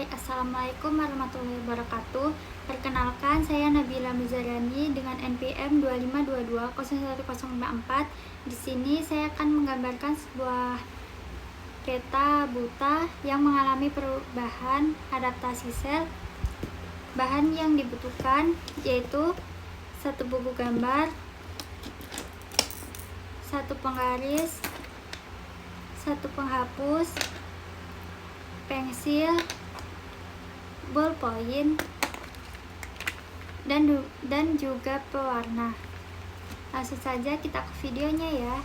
Hai, Assalamualaikum warahmatullahi wabarakatuh. Perkenalkan, saya Nabila Muzarani dengan NPM 25220104. Di sini saya akan menggambarkan sebuah peta buta yang mengalami perubahan adaptasi sel. Bahan yang dibutuhkan yaitu satu buku gambar, satu penggaris, satu penghapus, pensil, ballpoint, dan juga pewarna. Langsung saja kita ke videonya ya.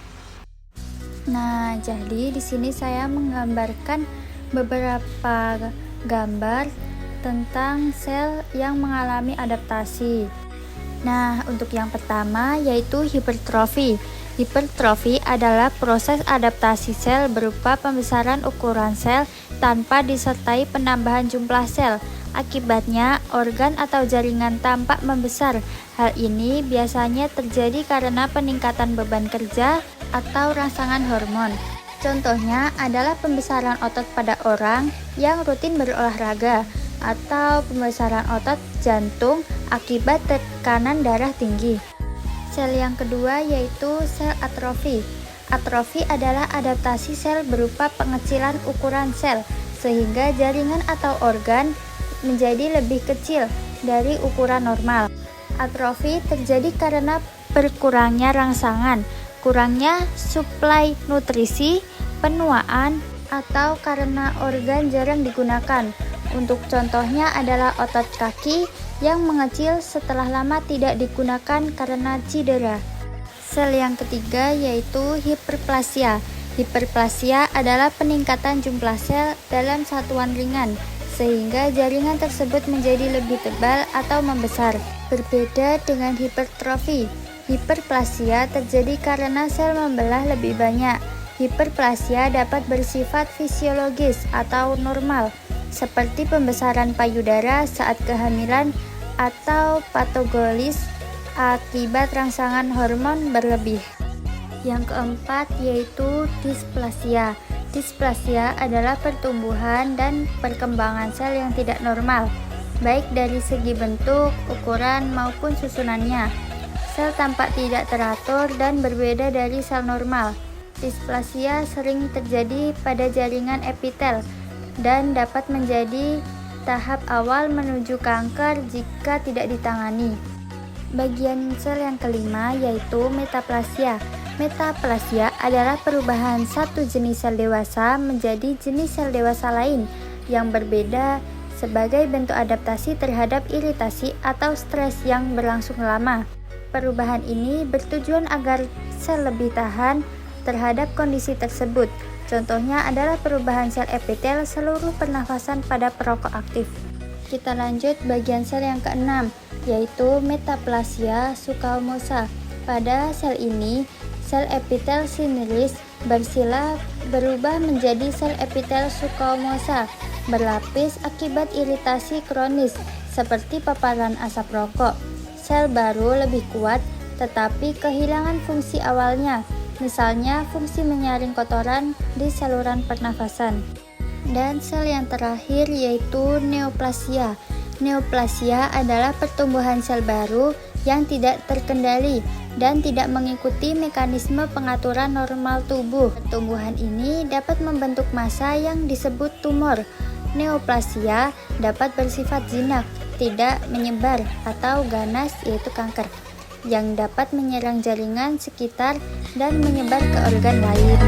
Nah, jadi di sini saya menggambarkan beberapa gambar tentang sel yang mengalami adaptasi. Nah, untuk yang pertama yaitu hipertrofi. Hipertrofi adalah proses adaptasi sel berupa pembesaran ukuran sel tanpa disertai penambahan jumlah sel. Akibatnya, organ atau jaringan tampak membesar. Hal ini biasanya terjadi karena peningkatan beban kerja atau rangsangan hormon. Contohnya adalah pembesaran otot pada orang yang rutin berolahraga atau pembesaran otot jantung akibat tekanan darah tinggi. Sel yang kedua yaitu sel atrofi. Atrofi adalah adaptasi sel berupa pengecilan ukuran sel sehingga jaringan atau organ menjadi lebih kecil dari ukuran normal. Atrofi terjadi karena berkurangnya rangsangan, kurangnya suplai nutrisi, penuaan, atau karena organ jarang digunakan. Untuk contohnya adalah otot kaki yang mengecil setelah lama tidak digunakan karena cedera. Sel yang ketiga yaitu hiperplasia. Hiperplasia adalah peningkatan jumlah sel dalam satuan ringan, sehingga jaringan tersebut menjadi lebih tebal atau membesar. Berbeda dengan hipertrofi. Hiperplasia terjadi karena sel membelah lebih banyak. Hiperplasia dapat bersifat fisiologis atau normal, seperti pembesaran payudara saat kehamilan atau patogenesis akibat rangsangan hormon berlebih. Yang keempat yaitu displasia. Displasia adalah pertumbuhan dan perkembangan sel yang tidak normal, baik dari segi bentuk, ukuran, maupun susunannya. Sel tampak tidak teratur dan berbeda dari sel normal. Displasia sering terjadi pada jaringan epitel dan dapat menjadi tahap awal menuju kanker jika tidak ditangani. Bagian sel yang kelima yaitu metaplasia. Metaplasia adalah perubahan satu jenis sel dewasa menjadi jenis sel dewasa lain yang berbeda sebagai bentuk adaptasi terhadap iritasi atau stres yang berlangsung lama. Perubahan ini bertujuan agar sel lebih tahan terhadap kondisi tersebut. Contohnya adalah perubahan sel epitel seluruh pernafasan pada perokok aktif. Kita lanjut bagian sel yang keenam, yaitu metaplasia squamosa. Pada sel ini, sel epitel sinilis bersila berubah menjadi sel epitel squamosa, berlapis akibat iritasi kronis seperti paparan asap rokok. Sel baru lebih kuat tetapi kehilangan fungsi awalnya, misalnya fungsi menyaring kotoran di saluran pernafasan. Dan sel yang terakhir yaitu neoplasia. Neoplasia adalah pertumbuhan sel baru yang tidak terkendali dan tidak mengikuti mekanisme pengaturan normal tubuh. Pertumbuhan ini dapat membentuk massa yang disebut tumor. Neoplasia dapat bersifat jinak, tidak menyebar, atau ganas yaitu kanker, yang dapat menyerang jaringan sekitar dan menyebar ke organ lain.